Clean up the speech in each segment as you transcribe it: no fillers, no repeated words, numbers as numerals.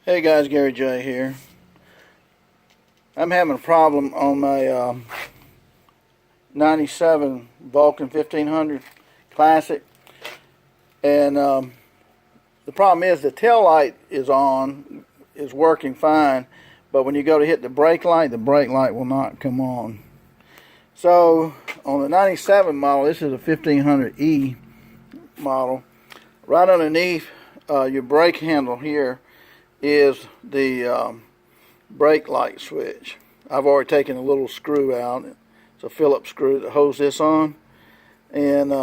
Hey guys, Gary J here. I'm having a problem on my 97 Vulcan 1500 Classic, and the problem is the tail light is working fine, but when you go to hit the brake light will not come on. So on the 97 model, this is a 1500E model, right underneath your brake handle here is the brake light switch. I've already taken a little screw out. It's a Phillips screw that holds this on, and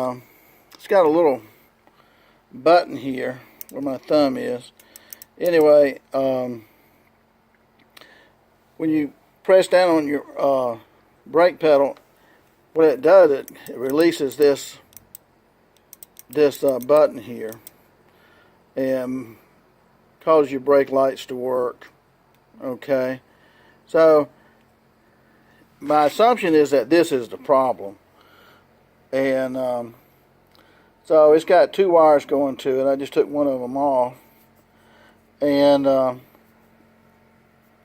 it's got a little button here where my thumb is. Anyway, when you press down on your brake pedal, what it does, it releases this button here and cause your brake lights to work. Okay, so my assumption is that this is the problem, and so it's got two wires going to it. I just took one of them off, and I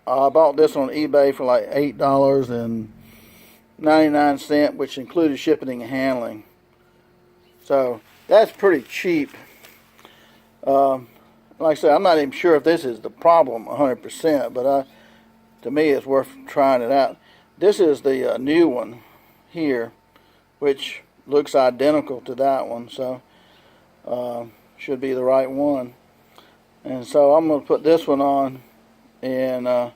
bought this on eBay for like $8.99, which included shipping and handling. So that's pretty cheap. Like I said, I'm not even sure if this is the problem 100%, but to me it's worth trying it out. This is the new one here, which looks identical to that one, so should be the right one. And so I'm going to put this one on, and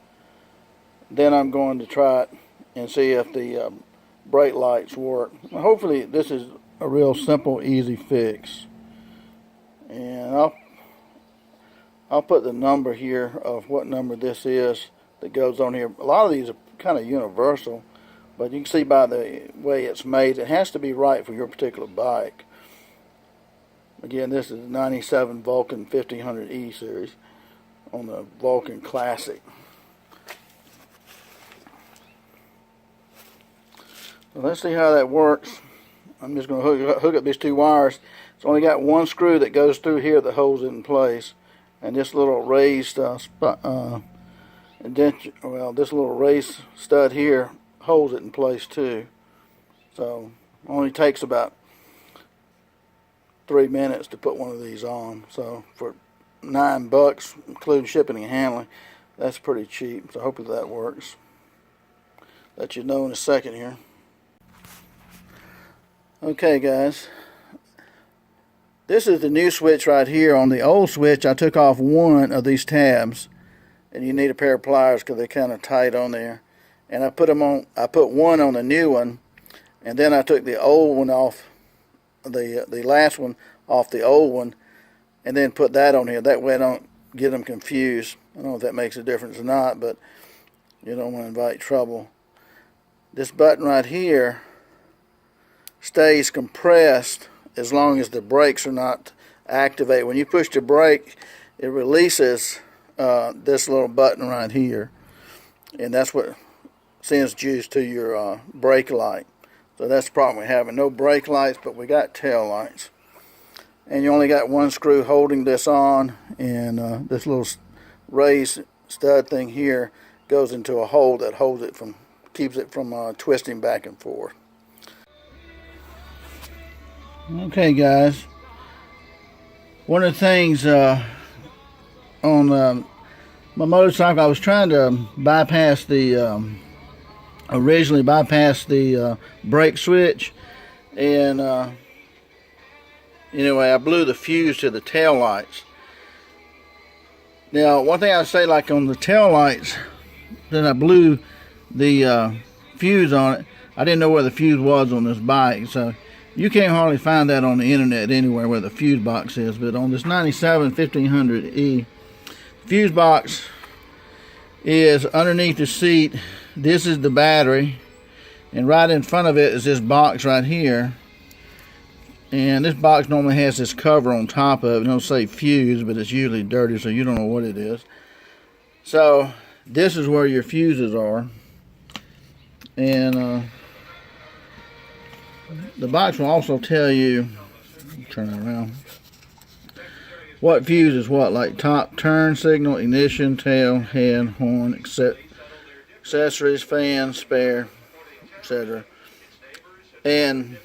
then I'm going to try it and see if the brake lights work. Hopefully this is a real simple, easy fix. And I'll put the number here of what number this is that goes on here. A lot of these are kind of universal, but you can see by the way it's made, it has to be right for your particular bike. Again, this is the 97 Vulcan 1500E series on the Vulcan Classic. So let's see how that works. I'm just going to hook up these two wires. It's only got one screw that goes through here that holds it in place. And this little raised this little raised stud here holds it in place too. So only takes about 3 minutes to put one of these on. So for $9, including shipping and handling, that's pretty cheap. So hopefully that works. Let you know in a second here. Okay, guys. This is the new switch right here. On the old switch, I took off one of these tabs, and you need a pair of pliers because they're kind of tight on there. And I put them on. I put one on the new one, and then I took the old one off, the last one off the old one, and then put that on here. That way I don't get them confused. I don't know if that makes a difference or not, but you don't want to invite trouble. This button right here stays compressed as long as the brakes are not activated. When you push the brake, it releases this little button right here, and that's what sends juice to your brake light. So that's the problem we're having. No brake lights, but we got tail lights. And you only got one screw holding this on, and this little raised stud thing here goes into a hole that holds it from, keeps it from twisting back and forth. Okay, guys, one of the things on my motorcycle, I was trying to bypass the originally bypass the brake switch, and anyway, I blew the fuse to the tail lights. Now, one thing I would say, like on the tail lights, then I blew the fuse on it. I didn't know where the fuse was on this bike, so you can't hardly find that on the internet anywhere where the fuse box is. But on this 97 1500E, fuse box is underneath the seat. This is the battery, and right in front of it is this box right here. And this box normally has this cover on top of it. It'll say fuse, but it's usually dirty, so you don't know what it is. So this is where your fuses are, and the box will also tell you, turn it around, what fuse is what, like top, turn signal, ignition, tail, head, horn, accessories, fan, spare, etc. And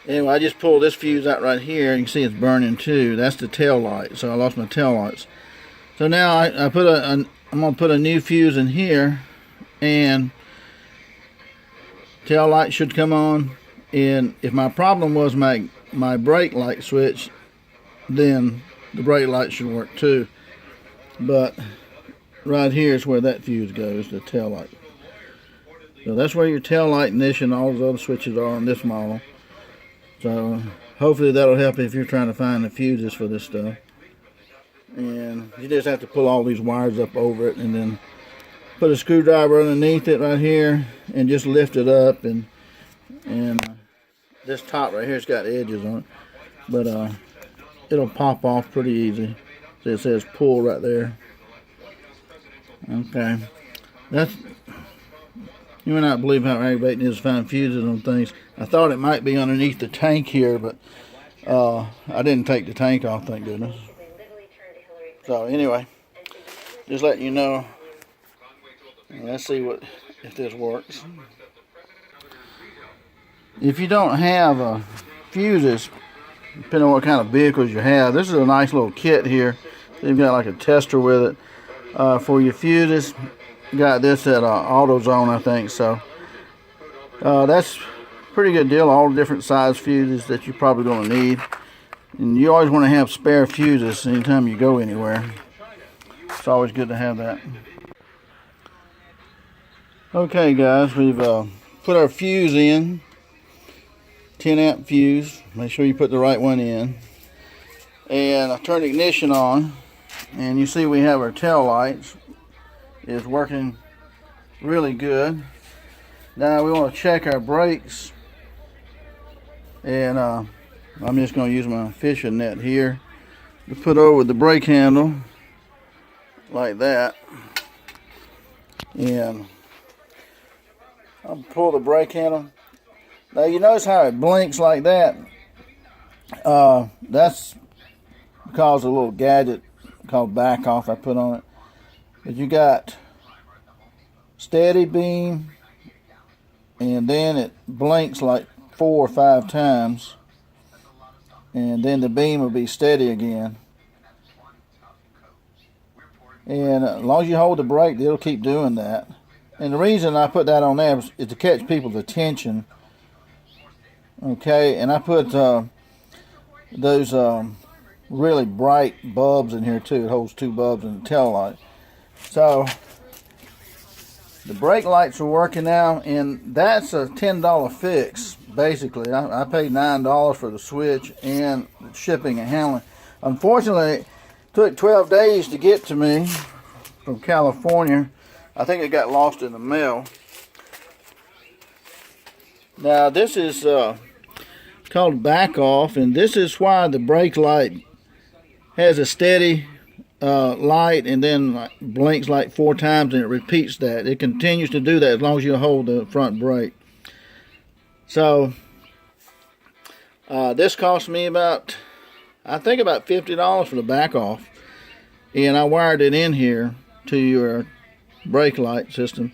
anyway, I just pulled this fuse out right here. You can see it's burning too. That's the tail light. So I lost my tail lights. So now I'm gonna put a new fuse in here, and tail light should come on. And if my problem was my brake light switch, then the brake light should work too. But right here is where that fuse goes, the tail light. So that's where your tail light, ignition, all those other switches are on this model. So hopefully that'll help if you're trying to find the fuses for this stuff. And you just have to pull all these wires up over it, and then put a screwdriver underneath it right here, and just lift it up. And this top right here has got edges on it, but it'll pop off pretty easy. So it says pull right there. Okay, you may not believe how aggravating it is to find fuses on things. I thought it might be underneath the tank here, but I didn't take the tank off, thank goodness. So anyway, just letting you know. Let's see if this works. If you don't have fuses, depending on what kind of vehicles you have, this is a nice little kit here. You've got like a tester with it for your fuses. Got this at AutoZone, I think. So that's a pretty good deal. All the different size fuses that you're probably going to need, and you always want to have spare fuses anytime you go anywhere. It's always good to have that. Okay, guys, we've put our fuse in. 10 amp fuse. Make sure you put the right one in. And I turned the ignition on, and you see we have our tail lights. Is working really good. Now we want to check our brakes, and I'm just going to use my fishing net here to put over the brake handle like that, and I'll pull the brake handle. Now you notice how it blinks like that. That's because of a little gadget called back off I put on it. But you got steady beam, and then it blinks like 4 or 5 times, and then the beam will be steady again. And as long as you hold the brake, it'll keep doing that. And the reason I put that on there is to catch people's attention. Okay, and I put those really bright bulbs in here too. It holds 2 bulbs and a tail light. So the brake lights are working now, and that's a $10 fix basically. I paid $9 for the switch and the shipping and handling. Unfortunately, it took 12 days to get to me from California. I think it got lost in the mail. Now this is called back off, and this is why the brake light has a steady light, and then blinks like 4 times, and it repeats that. It continues to do that as long as you hold the front brake. So this cost me about, I think about $50 for the back off, and I wired it in here to your brake light system,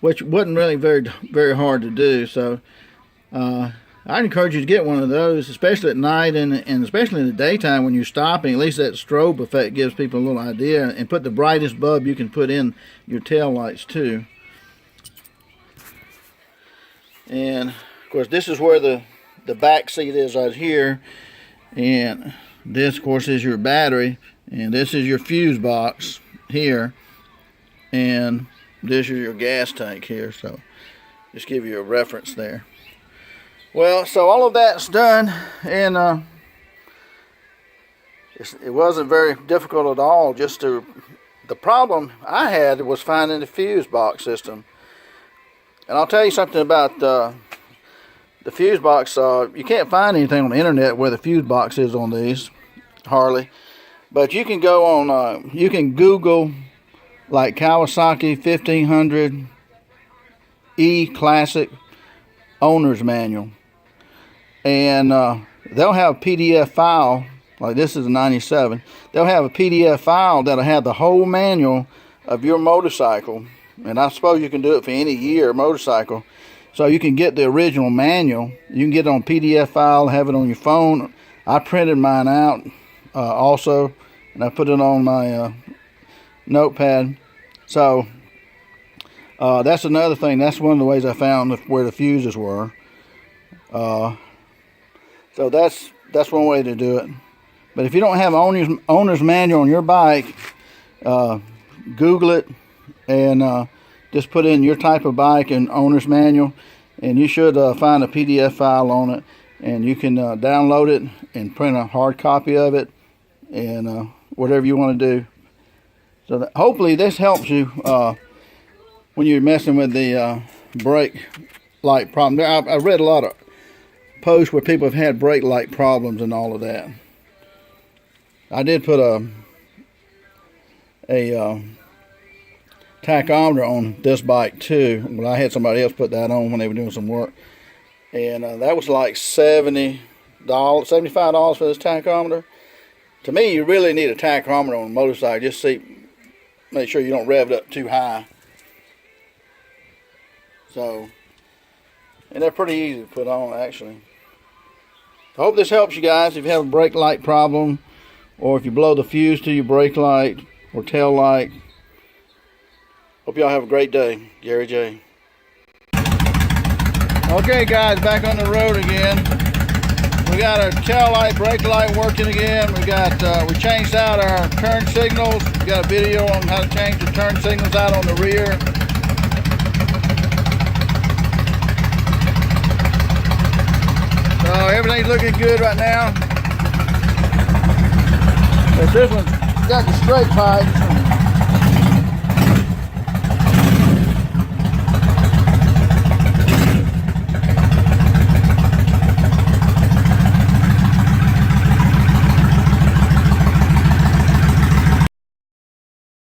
which wasn't really very hard to do. So I'd encourage you to get one of those, especially at night and especially in the daytime when you're stopping. At least that strobe effect gives people a little idea. And put the brightest bulb you can put in your tail lights too. And of course this is where the back seat is right here. And this of course is your battery. And this is your fuse box here. And this is your gas tank here. So just give you a reference there. Well, so all of that's done, and it wasn't very difficult at all. The problem I had was finding the fuse box system. And I'll tell you something about the fuse box. You can't find anything on the internet where the fuse box is on these, hardly. But you can go on, you can Google like Kawasaki 1500 E Classic Owner's Manual. And they'll have a PDF file like this is a 97, they'll have a PDF file that'll have the whole manual of your motorcycle. And I suppose you can do it for any year motorcycle. So you can get the original manual. You can get it on PDF file, have it on your phone. I printed mine out also, and I put it on my notepad. So that's another thing. That's one of the ways I found where the fuses were. So that's one way to do it. But if you don't have owner's manual on your bike, Google it and just put in your type of bike and owner's manual, and you should find a PDF file on it, and you can download it and print a hard copy of it, and whatever you want to do. So that, hopefully this helps you when you're messing with the brake light problem. I read a lot of posts where people have had brake light problems and all of that. I did put a tachometer on this bike too, but I had somebody else put that on when they were doing some work, and that was like $75 for this tachometer. To me, you really need a tachometer on a motorcycle. Just make sure you don't rev it up too high. So, and they're pretty easy to put on actually. I hope this helps you guys if you have a brake light problem, or if you blow the fuse to your brake light or tail light. Hope y'all have a great day. Gary J. Okay guys, back on the road again. We got our tail light, brake light working again. We changed out our turn signals. We got a video on how to change the turn signals out on the rear. So everything's looking good right now. But this one's got the straight pipes.